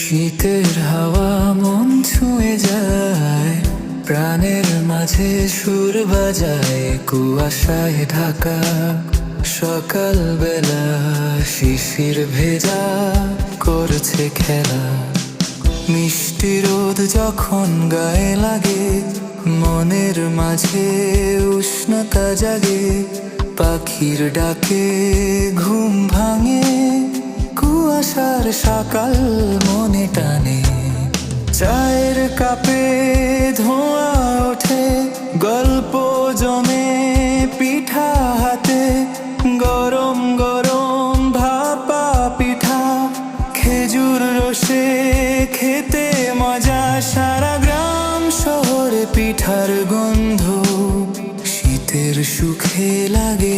শীতের হাওয়া মন ছুঁয়ে যায়, প্রাণের মাঝে সুর বাজায়। কুয়াশায় ঢাকা সকাল বেলা, শিশির ভেজা করছে খেলা। মিষ্টি রোদ যখন গায়ে লাগে, মনের মাঝে উষ্ণতা জাগে। পাখির ডাকে ঘুম ভাঙে, কুয়াশার সকাল মনে টানে। চায়ের কাপে ধোঁয়া ওঠে, গল্প জমে পিঠা হাতে। গরম গরম ভাপা পিঠা, খেজুর রসে খেতে মজা। সারা গ্রাম শহরে পিঠার গন্ধ, শীতের সুখে লাগে